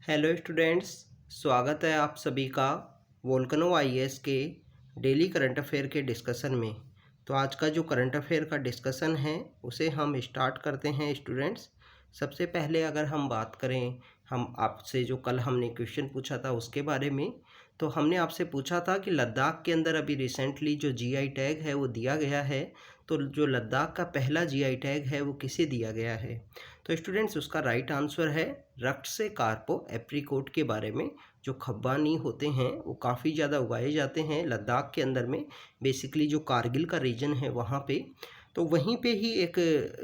Hello students, स्वागत है आप सभी का वोल्केनो आईएएस के डेली करंट अफेयर के डिस्कशन में। तो आज का जो करंट अफेयर का डिस्कशन है उसे हम स्टार्ट करते हैं स्टूडेंट्स। सबसे पहले अगर हम बात करें, हम आपसे जो कल हमने क्वेश्चन पूछा था उसके बारे में, तो हमने आपसे पूछा था कि लद्दाख के अंदर अभी रिसेंटली जो जीआई टैग है वो दिया गया है। तो जो लद्दाख का पहला जीआई टैग है वो किसे दिया गया है? तो स्टूडेंट्स उसका राइट आंसर है रक्त से कार्पो एप्रिकोट के बारे में। जो खब्बानी होते हैं वो काफ़ी ज़्यादा उगाए जाते हैं लद्दाख के अंदर में, बेसिकली जो कारगिल का रीजन है वहाँ पे। तो वहीं पे ही एक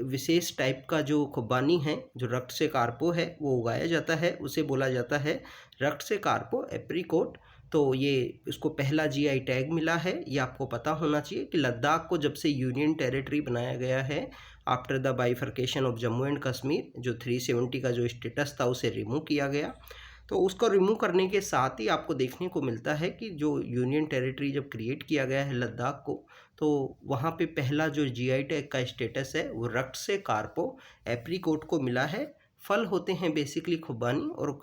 विशेष टाइप का जो खुबानी है जो रक्त से कार्पो है वो उगाया जाता है, उसे बोला जाता है रक्त से कार्पो एप्रिकोट। तो ये इसको पहला जीआई टैग मिला है। ये आपको पता होना चाहिए कि लद्दाख को जब से यूनियन टेरिटरी बनाया गया है after the bifurcation of Jammu and Kashmir, जो 370 का जो स्टेटस था उसे रिमूव किया गया। तो उसको रिमूव करने के साथ ही आपको देखने को मिलता है कि जो यूनियन टेरिटरी जब क्रिएट किया गया है लद्दाख को, तो वहाँ पे पहला जो जीआई टैग का स्टेटस है वो रक्त से कार्पो एप्रिकोट को मिला है। फल होते हैं बेसिकली खुबानी, और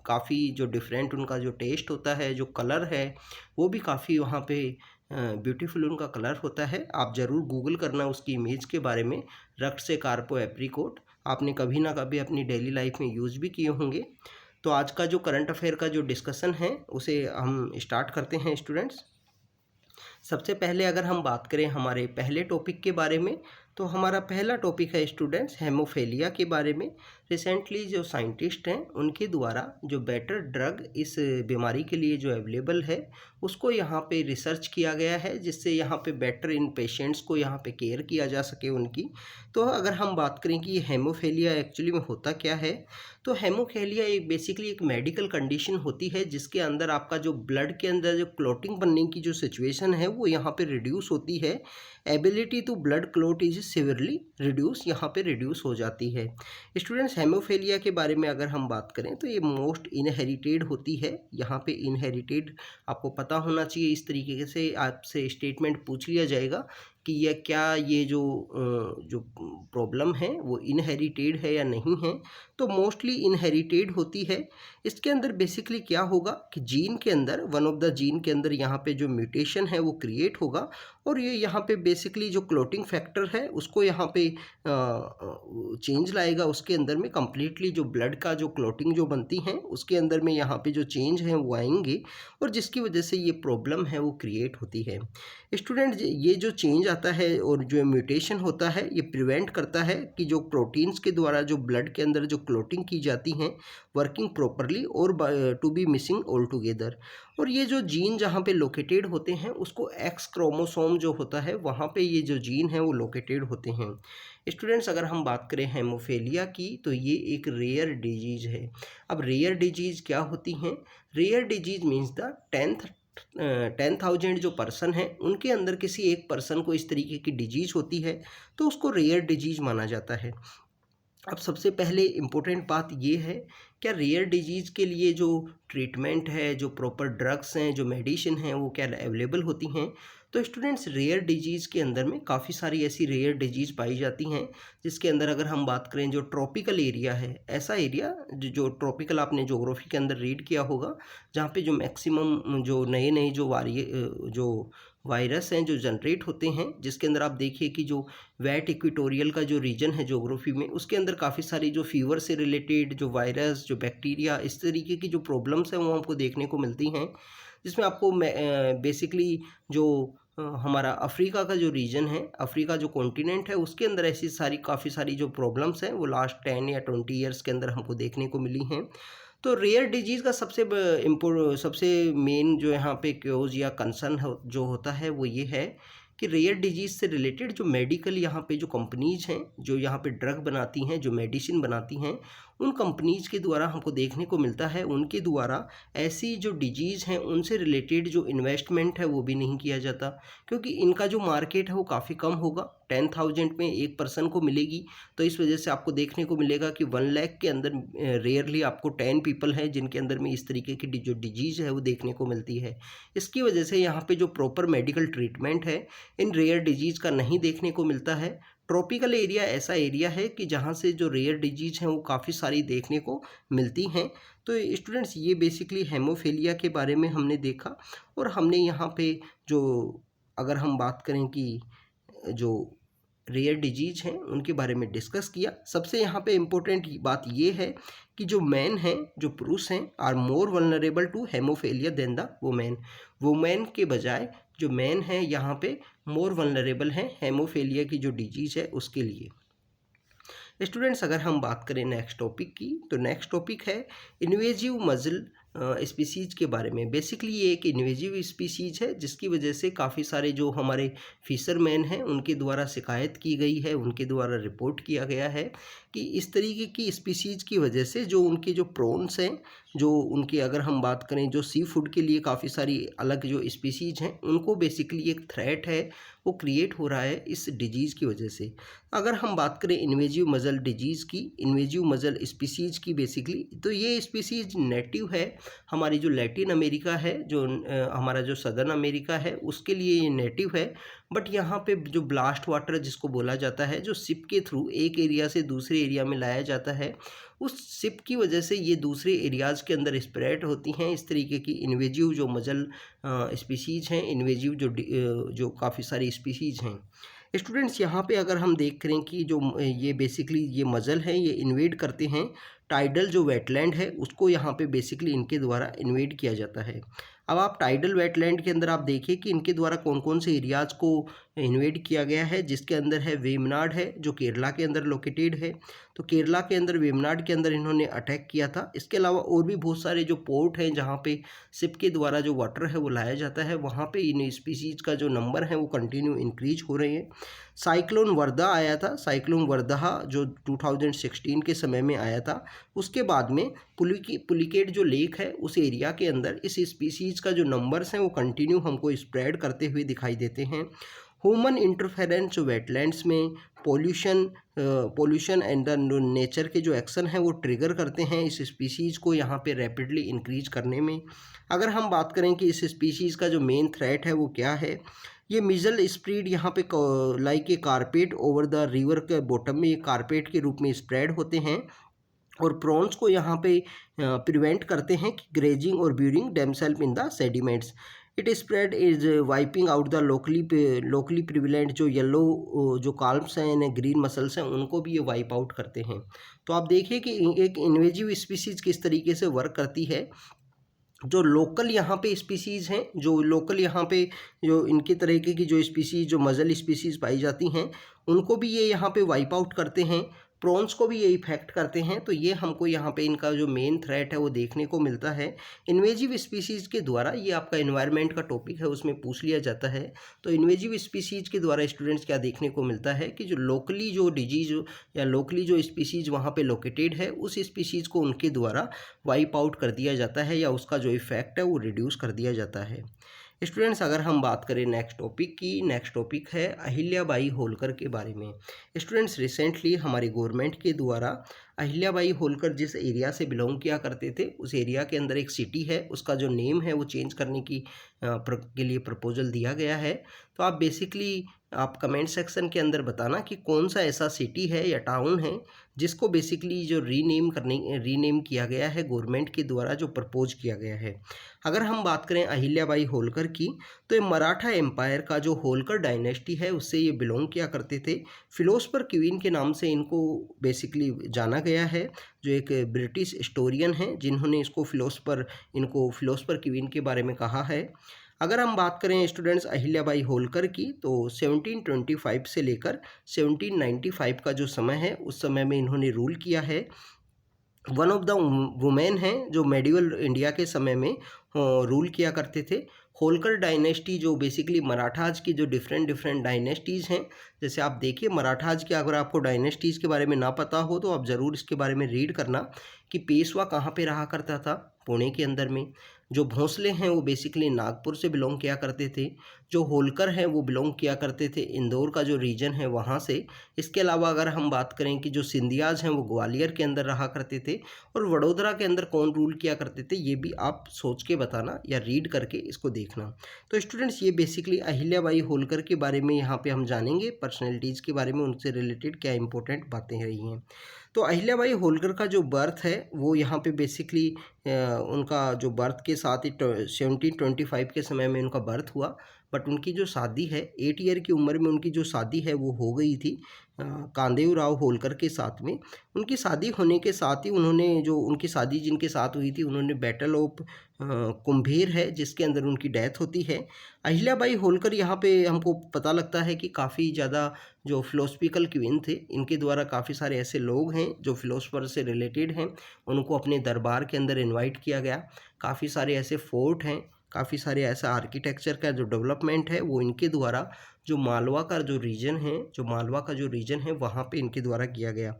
काफ़ी जो डिफरेंट उनका जो टेस्ट होता है, जो कलर है वो भी काफ़ी वहाँ पे ब्यूटीफुल उनका कलर होता है। आप ज़रूर गूगल करना उसकी इमेज के बारे में, रक्त से कार्पो एप्रिकोट। आपने कभी ना कभी अपनी डेली लाइफ में यूज़ भी किए होंगे। तो आज का जो करंट अफेयर का जो डिस्कशन है उसे हम स्टार्ट करते हैं स्टूडेंट्स। सबसे पहले अगर हम बात करें हमारे पहले टॉपिक के बारे में, तो हमारा पहला टॉपिक है स्टूडेंट्स हेमोफेलिया के बारे में। रिसेंटली जो साइंटिस्ट हैं उनके द्वारा जो बेटर ड्रग इस बीमारी के लिए जो अवेलेबल है उसको यहाँ पे रिसर्च किया गया है, जिससे यहाँ पे बेटर इन पेशेंट्स को यहाँ पे केयर किया जा सके उनकी। तो अगर हम बात करें कि ये हेमोफेलिया एक्चुअली में होता क्या है, तो हेमोफेलिया एक बेसिकली एक मेडिकल कंडीशन होती है जिसके अंदर आपका जो ब्लड के अंदर जो क्लॉटिंग बनने की जो सिचुएशन है वो यहाँ पे रिड्यूस होती है। Ability to blood clot is severely reduce, यहाँ पे रिड्यूस हो जाती है। स्टूडेंट्स हेमोफेलिया के बारे में अगर हम बात करें तो ये मोस्ट इनहेरिटेड होती है। यहाँ पे इनहेरिटेड आपको पता होना चाहिए। इस तरीके से आपसे स्टेटमेंट पूछ लिया जाएगा कि यह क्या ये जो प्रॉब्लम है वो इनहेरिटेड है या नहीं है, तो मोस्टली इनहेरिटेड होती है। इसके अंदर बेसिकली क्या होगा कि जीन के अंदर, वन ऑफ द जीन के अंदर यहाँ पे जो म्यूटेशन है वो क्रिएट होगा, और ये यहाँ पे बेसिकली जो क्लोटिंग फैक्टर है उसको यहाँ पे चेंज लाएगा उसके अंदर में। कम्प्लीटली जो ब्लड का जो क्लोटिंग जो बनती है उसके अंदर में यहाँ पे जो चेंज है वो आएंगे, और जिसकी वजह से ये प्रॉब्लम है वो क्रिएट होती है। स्टूडेंट ये जो चेंज आता है और जो म्यूटेशन होता है ये प्रिवेंट करता है कि जो प्रोटीन्स के द्वारा जो ब्लड के अंदर जो क्लोटिंग की जाती हैं वर्किंग प्रॉपरली और to be missing altogether. और ये जो जीन जहाँ पे लोकेटेड होते हैं उसको एक्स क्रोमोसोम जो होता है वहाँ पे ये जो जीन है वो लोकेटेड होते हैं। स्टूडेंट्स अगर हम बात करें हेमोफेलिया की, तो ये एक रेयर डिजीज़ है। अब रेयर डिजीज़ क्या होती हैं? रेयर डिजीज़ मीन्स द 10,000 जो पर्सन है उनके अंदर किसी एक पर्सन को इस तरीके की डिजीज़ होती है तो उसको रेयर डिजीज़ माना जाता है। अब सबसे पहले इम्पोर्टेंट बात ये है, क्या रेयर डिजीज़ के लिए जो ट्रीटमेंट है, जो प्रॉपर ड्रग्स हैं, जो मेडिसिन हैं, वो क्या अवेलेबल होती हैं? तो स्टूडेंट्स रेयर डिजीज़ के अंदर में काफ़ी सारी ऐसी रेयर डिजीज़ पाई जाती हैं, जिसके अंदर अगर हम बात करें जो ट्रॉपिकल एरिया है, ऐसा एरिया जो ट्रॉपिकल आपने ज्योग्राफी के अंदर रीड किया होगा, जहाँ पे जो मैक्सिमम जो नए नए जो वायरस हैं जो जनरेट होते हैं, जिसके अंदर आप देखिए कि जो वेट इक्वेटोरियल का जो रीजन है ज्योग्राफी में, उसके अंदर काफ़ी सारी जो फीवर से रिलेटेड जो वायरस, जो बैक्टीरिया, इस तरीके की जो प्रॉब्लम्स हैं वो हमको देखने को मिलती हैं। जिसमें आपको बेसिकली जो हमारा अफ्रीका का जो रीजन है, अफ्रीका जो कॉन्टिनेंट है, उसके अंदर ऐसी सारी काफ़ी सारी जो प्रॉब्लम्स हैं वो लास्ट 10 या 20 ईयर्स के अंदर हमको देखने को मिली हैं। तो रेयर डिजीज़ का सबसे मेन जो यहाँ पे क्योज या कंसर्न जो होता है वो ये है कि रेयर डिजीज़ से रिलेटेड जो मेडिकल यहाँ पे जो कंपनीज़ हैं, जो यहाँ पे ड्रग बनाती हैं, जो मेडिसिन बनाती हैं, उन कंपनीज़ के द्वारा हमको देखने को मिलता है उनके द्वारा ऐसी जो डिजीज़ हैं उनसे रिलेटेड जो इन्वेस्टमेंट है वो भी नहीं किया जाता, क्योंकि इनका जो मार्केट है वो काफ़ी कम होगा। 10,000 में एक पर्सन को मिलेगी, तो इस वजह से आपको देखने को मिलेगा कि 1 लाख के अंदर रेयरली आपको 10 पीपल हैं जिनके अंदर में इस तरीके की जो डिजीज़ है वो देखने को मिलती है। इसकी वजह से यहाँ पे जो प्रॉपर मेडिकल ट्रीटमेंट है इन रेयर डिजीज़ का नहीं देखने को मिलता है। ट्रॉपिकल एरिया ऐसा एरिया है कि जहाँ से जो रेयर डिजीज हैं वो काफ़ी सारी देखने को मिलती हैं। तो स्टूडेंट्स ये बेसिकली हेमोफीलिया के बारे में हमने देखा, और हमने यहाँ पे जो अगर हम बात करें कि जो रेयर डिजीज हैं उनके बारे में डिस्कस किया। सबसे यहाँ पे इम्पोर्टेंट बात ये है कि जो मैन हैं, जो पुरुष हैं, are more vulnerable to haemophilia than the women. Women के बजाय जो मैन हैं यहाँ पे मोर वल्नरेबल हैं हेमोफीलिया की जो डिजीज़ है उसके लिए। स्टूडेंट्स अगर हम बात करें नेक्स्ट टॉपिक की, तो नेक्स्ट टॉपिक है इन्वेजिव मजल स्पीसीज के बारे में। बेसिकली ये एक इन्वेजिव स्पीसीज है जिसकी वजह से काफ़ी सारे जो हमारे फिशरमैन हैं उनके द्वारा शिकायत की गई है, उनके द्वारा रिपोर्ट किया गया है कि इस तरीके की स्पीसीज की वजह से जो उनके जो प्रॉन्स हैं, जो उनके अगर हम बात करें जो सी फूड के लिए काफ़ी सारी अलग जो स्पीसीज हैं, उनको बेसिकली एक थ्रेट है वो क्रिएट हो रहा है इस डिजीज़ की वजह से। अगर हम बात करें इन्वेजिव मजल डिजीज़ की, इन्वेजिव मजल स्पीसीज की बेसिकली, तो ये स्पीसीज नेटिव है हमारी जो लैटिन अमेरिका है, जो हमारा जो सदर्न अमेरिका है उसके लिए ये नेटिव है। बट यहाँ पे जो ब्लास्ट वाटर जिसको बोला जाता है, जो शिप के थ्रू एक एरिया से दूसरे एरिया में लाया जाता है, उस शिप की वजह से ये दूसरे एरियाज़ के अंदर स्प्रेड होती हैं इस तरीके की इन्वेजिव जो मजल स्पीसीज हैं, इन्वेजिव जो काफ़ी सारी स्पीसीज हैं। स्टूडेंट्स यहाँ पे अगर हम देख करें कि जो ये बेसिकली ये मजल हैं ये इन्वेड करते हैं टाइडल जो वेटलैंड है उसको, यहाँ पे बेसिकली इनके द्वारा इन्वेड किया जाता है। अब आप टाइडल वेटलैंड के अंदर आप देखिए कि इनके द्वारा कौन कौन से एरियाज़ को इन्वेड किया गया है, जिसके अंदर है वेमनाड है जो केरला के अंदर लोकेटेड है। तो केरला के अंदर वेमनाड के अंदर इन्होंने अटैक किया था। इसके अलावा और भी बहुत सारे जो पोर्ट हैं जहाँ पे शिप के द्वारा जो वाटर है वो लाया जाता है, वहाँ पे इन स्पीसीज का जो नंबर है वो कंटिन्यू इंक्रीज हो रहे हैं। साइक्लोन वर्धा आया था, साइक्लोन वर्धा जो 2016 के समय में आया था, उसके बाद में पुलिकेट जो लेक है उस एरिया के अंदर इस स्पीसीज का जो नंबर्स हैं वो कंटिन्यू हमको स्प्रेड करते हुए दिखाई देते हैं। ह्यूमन इंटरफेरेंस जो वेटलैंड्स में पोल्यूशन एंड द नेचर के जो एक्शन हैं वो ट्रिगर करते हैं इस स्पीसीज़ को यहाँ पे रैपिडली इंक्रीज करने में। अगर हम बात करें कि इस स्पीसीज़ का जो मेन थ्रेट है वो क्या है, ये मिजल स्प्रेड यहाँ पे like a carpet over the river के बॉटम में, ये कारपेट के रूप में स्प्रेड होते हैं और प्रॉन्स को यहाँ पे प्रिवेंट करते हैं कि ग्रेजिंग और burying themselves in the sediments. It spread is wiping out the locally prevalent जो येलो जो कार्प्स हैं यानी ग्रीन मसल्स हैं उनको भी ये वाइप आउट करते हैं। तो आप देखिए कि एक इन्वेजिव स्पीसीज किस तरीके से वर्क करती है। जो लोकल यहाँ पे स्पीसीज़ हैं, जो लोकल यहाँ पे जो इनके तरीके की जो स्पीसीज़ जो मजल स्पीसीज़ पाई जाती हैं उनको भी ये यहाँ पे वाइप आउट करते हैं, प्रॉन्स को भी ये इफेक्ट करते हैं। तो ये हमको यहाँ पे इनका जो मेन थ्रेट है वो देखने को मिलता है इन्वेजिव स्पीसीज़ के द्वारा। ये आपका एनवायरनमेंट का टॉपिक है उसमें पूछ लिया जाता है। तो इन्वेजिव स्पीसीज़ के द्वारा स्टूडेंट्स क्या देखने को मिलता है कि जो लोकली जो डिजीज या लोकली जो स्पीसीज़ वहाँ पे लोकेटेड है उस स्पीसीज़ को उनके द्वारा वाइप आउट कर दिया जाता है या उसका जो इफेक्ट है वो रिड्यूस कर दिया जाता है। स्टूडेंट्स अगर हम बात करें नेक्स्ट टॉपिक की, नेक्स्ट टॉपिक है अहिल्याबाई होलकर के बारे में। स्टूडेंट्स रिसेंटली हमारी गवर्नमेंट के द्वारा अहिल्याबाई होलकर जिस एरिया से बिलोंग किया करते थे उस एरिया के अंदर एक सिटी है, उसका जो नेम है वो चेंज करने की के लिए प्रपोजल दिया गया है। तो आप बेसिकली आप कमेंट सेक्शन के अंदर बताना कि कौन सा ऐसा सिटी है या टाउन है जिसको बेसिकली जो रीनेम किया गया है गवर्नमेंट के द्वारा जो प्रपोज किया गया है। अगर हम बात करें अहिल्याबाई होलकर की, तो ये मराठा एम्पायर का जो होलकर डायनेस्टी है उससे ये बिलोंग किया करते थे। फिलोसफर क्वीन के नाम से इनको बेसिकली जाना गया है, जो एक ब्रिटिश हिस्टोरियन हैं जिन्होंने इनको फिलोसफर क्वीन के बारे में कहा है। अगर हम बात करें स्टूडेंट्स अहिल्याबाई होलकर की, तो 1725 से लेकर 1795 का जो समय है उस समय में इन्होंने रूल किया है। वन ऑफ द वुमेन हैं जो मेडिवल इंडिया के समय में रूल किया करते थे। होलकर डायनेस्टी जो बेसिकली मराठाज की जो डिफरेंट डायनेस्टीज़ हैं, जैसे आप देखिए मराठाज के अगर आपको डायनेस्टीज़ के बारे में ना पता हो तो आप ज़रूर इसके बारे में रीड करना कि पेशवा कहाँ पे रहा करता था, पुणे के अंदर में। जो भोंसले हैं वो बेसिकली नागपुर से बिलोंग किया करते थे। जो होलकर हैं वो बिलोंग किया करते थे इंदौर का जो रीजन है वहाँ से। इसके अलावा अगर हम बात करें कि जो सिंधियाज हैं वो ग्वालियर के अंदर रहा करते थे। और वडोदरा के अंदर कौन रूल किया करते थे ये भी आप सोच के के बताना या रीड करके इसको देखना। तो स्टूडेंट्स ये बेसिकली अहिल्याबाई होलकर के बारे में यहाँ पे हम जानेंगे, पर्सनैलिटीज़ के बारे में, उनसे रिलेटेड क्या इंपॉर्टेंट बातें रही हैं। तो अहिल्याबाई होलकर का जो बर्थ है वो यहाँ पे बेसिकली उनका जो बर्थ के साथ ही 1725 के समय में उनका बर्थ हुआ, बट उनकी जो शादी है 8 ईयर की उम्र में उनकी जो शादी है वो हो गई थी कांदेवराव होलकर के साथ में। उनकी शादी होने के साथ ही उन्होंने जो उनकी शादी जिनके साथ हुई थी उन्होंने बैटल ऑफ कुंभेर है जिसके अंदर उनकी डेथ होती है। अहिल्याबाई होलकर यहाँ पे हमको पता लगता है कि काफ़ी ज़्यादा जो फिलोसफिकल क्वीन थे, इनके द्वारा काफ़ी सारे ऐसे लोग हैं जो फिलोसफर से रिलेटेड हैं, उनको अपने दरबार के अंदर इनवाइट किया गया। काफ़ी सारे ऐसे फोर्ट हैं, काफ़ी सारे ऐसा आर्किटेक्चर का जो डेवलपमेंट है वो इनके द्वारा जो मालवा का जो रीजन है वहाँ पे इनके द्वारा किया गया।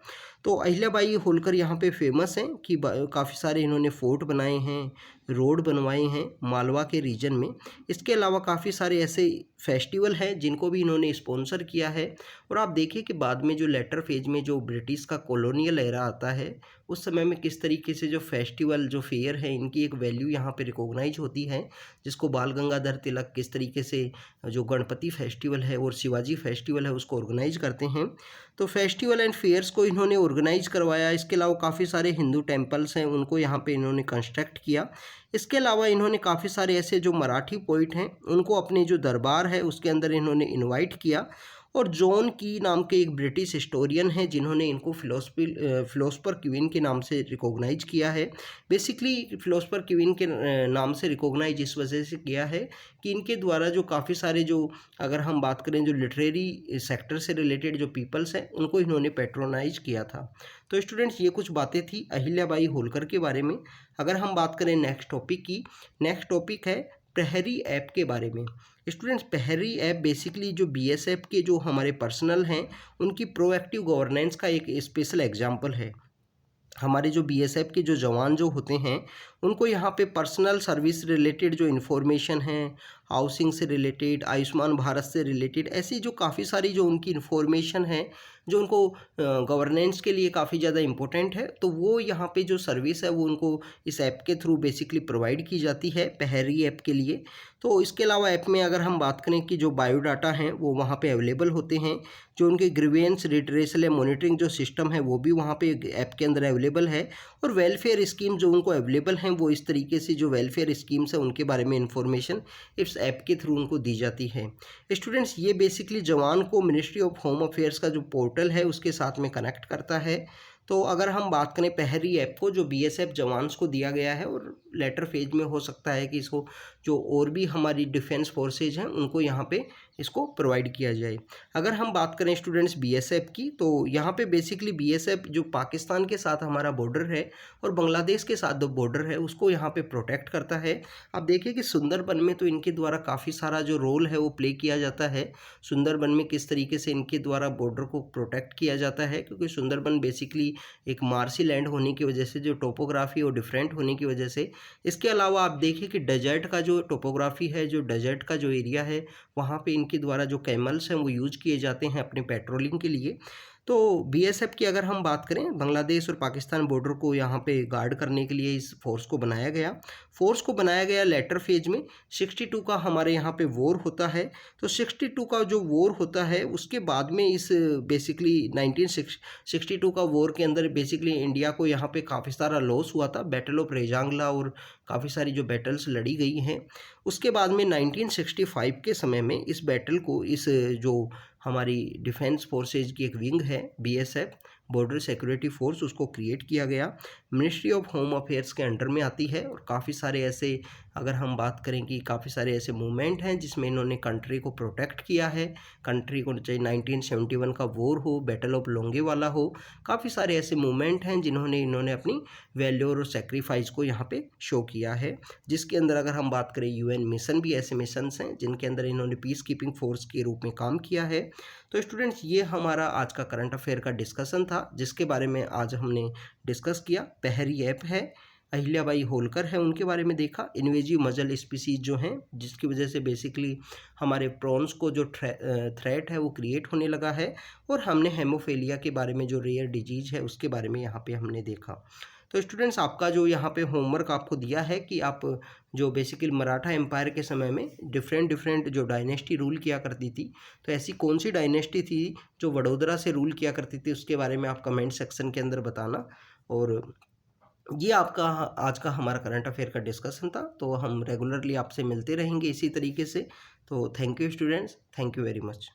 तो अहिल्याबाई होलकर यहाँ पे फेमस हैं कि काफ़ी सारे इन्होंने फोर्ट बनाए हैं, रोड बनवाए हैं मालवा के रीजन में। इसके अलावा काफ़ी सारे ऐसे फेस्टिवल हैं जिनको भी इन्होंने स्पॉन्सर किया है। और आप देखिए कि बाद में जो लेटर फेज में जो ब्रिटिश का कॉलोनियल एरा आता है उस समय में किस तरीके से जो फेस्टिवल जो फेयर है इनकी एक वैल्यू यहाँ पे रिकॉग्नाइज होती है, जिसको बाल गंगाधर तिलक किस तरीके से जो गणपति फेस्टिवल है और शिवाजी फेस्टिवल है उसको ऑर्गेनाइज करते हैं। तो फेस्टिवल एंड फेयर्स को इन्होंने ऑर्गेनाइज करवाया। इसके अलावा काफ़ी सारे हिंदू टेम्पल्स हैं उनको यहाँ पे इन्होंने कंस्ट्रक्ट किया। इसके अलावा इन्होंने काफ़ी सारे ऐसे जो मराठी पोइट हैं उनको अपने जो दरबार है उसके अंदर इन्होंने इनवाइट किया। और जॉन की नाम के एक ब्रिटिश हिस्टोरियन हैं जिन्होंने इनको फिलोसफर क्वीन के नाम से रिकॉग्नाइज किया है। बेसिकली फिलोसफर क्वीन के नाम से रिकॉग्नाइज इस वजह से किया है कि इनके द्वारा जो काफ़ी सारे जो अगर हम बात करें जो लिटरेरी सेक्टर से रिलेटेड जो पीपल्स हैं उनको इन्होंने पेट्रोनाइज किया था। तो स्टूडेंट्स ये कुछ बातें थी अहिल्याबाई होलकर के बारे में। अगर हम बात करें नेक्स्ट टॉपिक की, नेक्स्ट टॉपिक है प्रहरी ऐप के बारे में। स्टूडेंट्स प्रहरी ऐप बेसिकली जो बीएसएफ के जो हमारे पर्सनल हैं उनकी प्रोएक्टिव गवर्नेंस का एक स्पेशल एग्जांपल है। हमारे जो बीएसएफ के जो जवान जो होते हैं उनको यहाँ पे पर्सनल सर्विस रिलेटेड जो इन्फॉर्मेशन है, हाउसिंग से रिलेटेड, आयुष्मान भारत से रिलेटेड, ऐसी जो काफ़ी सारी जो उनकी इन्फॉर्मेशन है जो उनको गवर्नेंस के लिए काफ़ी ज़्यादा इम्पोर्टेंट है, तो वो यहाँ पे जो सर्विस है वो उनको इस ऐप के थ्रू बेसिकली प्रोवाइड की जाती है प्रहरी ऐप के लिए। तो इसके अलावा ऐप में अगर हम बात करें कि जो बायोडाटा हैं वो वहाँ पे अवेलेबल होते हैं, जो उनके ग्रीवेंस रिट्रेसल या मॉनिटरिंग जो सिस्टम है वो भी वहाँ पे ऐप के अंदर अवेलेबल है। और वेलफेयर स्कीम जो उनको अवेलेबल हैं वो इस तरीके से जो वेलफेयर स्कीम्स है उनके बारे में इंफॉर्मेशन इस ऐप के थ्रू उनको दी जाती है। स्टूडेंट्स ये बेसिकली जवान को मिनिस्ट्री ऑफ होम अफेयर्स का जो पोर्टल है उसके साथ में कनेक्ट करता है। तो अगर हम बात करें प्रहरी ऐप को जो बीएसएफ जवान्स को दिया गया है और लेटर फेज में हो सकता है कि इसको जो और भी हमारी डिफेंस फोर्सेज हैं उनको यहाँ पे इसको प्रोवाइड किया जाए। अगर हम बात करें स्टूडेंट्स बीएसएफ की, तो यहाँ पे बेसिकली बीएसएफ जो पाकिस्तान के साथ हमारा बॉर्डर है और बांग्लादेश के साथ जो बॉर्डर है उसको यहाँ पे प्रोटेक्ट करता है। आप देखिए कि सुंदरबन में तो इनके द्वारा काफ़ी सारा जो रोल है वो प्ले किया जाता है। सुंदरबन में किस तरीके से इनके द्वारा बॉर्डर को प्रोटेक्ट किया जाता है, क्योंकि सुंदरबन बेसिकली एक मार्सी लैंड होने की वजह से जो टोपोग्राफी और डिफरेंट होने की वजह से। इसके अलावा आप देखिए कि डेजर्ट का जो टोपोग्राफी है, जो डेजर्ट का जो एरिया है वहाँ पे इनके द्वारा जो कैमल्स हैं वो यूज किए जाते हैं अपने पेट्रोलिंग के लिए। तो बीएसएफ की अगर हम बात करें, बांग्लादेश और पाकिस्तान बॉर्डर को यहाँ पे गार्ड करने के लिए इस फोर्स को बनाया गया। लेटर फेज में 62 का हमारे यहाँ पे वॉर होता है। तो 62 का जो वॉर होता है उसके बाद में इस बेसिकली 1962 का वॉर के अंदर बेसिकली इंडिया को यहाँ पे काफ़ी सारा लॉस हुआ था। बैटल ऑफ रेजांगला और काफ़ी सारी जो बैटल्स लड़ी गई हैं। उसके बाद में 1965 के समय में इस बैटल को इस जो हमारी डिफेंस फोर्सेज की एक विंग है बीएसएफ बॉर्डर सिक्योरिटी फोर्स, उसको क्रिएट किया गया। मिनिस्ट्री ऑफ होम अफेयर्स के अंडर में आती है और काफ़ी सारे ऐसे अगर हम बात करें कि काफ़ी सारे ऐसे मूवमेंट हैं जिसमें इन्होंने कंट्री को प्रोटेक्ट किया है। कंट्री को चाहे 1971 का वॉर हो, बैटल ऑफ लोंगेवाला हो, काफ़ी सारे ऐसे मूवमेंट हैं जिन्होंने इन्होंने अपनी वैल्यू और सेक्रीफाइस को यहाँ पे शो किया है। जिसके अंदर अगर हम बात करें यूएन मिशन भी ऐसे मिशंस हैं जिनके अंदर इन्होंने पीस कीपिंग फोर्स के रूप में काम किया है। तो स्टूडेंट्स ये हमारा आज का करंट अफेयर का डिस्कशन था जिसके बारे में आज हमने डिस्कस किया। प्रहरी ऐप है, अहिल्याबाई होलकर है, उनके बारे में देखा। इन्वेजिव मजल स्पीसीज जो हैं जिसकी वजह से बेसिकली हमारे प्रॉन्स को जो थ्रेट है वो क्रिएट होने लगा है। और हमने हेमोफेलिया के बारे में जो रेयर डिजीज है उसके बारे में यहाँ पे हमने देखा। तो स्टूडेंट्स आपका जो यहाँ पे होमवर्क आपको दिया है कि आप जो बेसिकली मराठा एम्पायर के समय में डिफरेंट डिफरेंट जो डायनेस्टी रूल किया करती थी, तो ऐसी कौन सी डायनेस्टी थी जो वडोदरा से रूल किया करती थी, उसके बारे में आप कमेंट सेक्शन के अंदर बताना। और ये आपका आज का हमारा करंट अफेयर का डिस्कशन था। तो हम रेगुलरली आपसे मिलते रहेंगे इसी तरीके से। तो thank you students, thank you very much.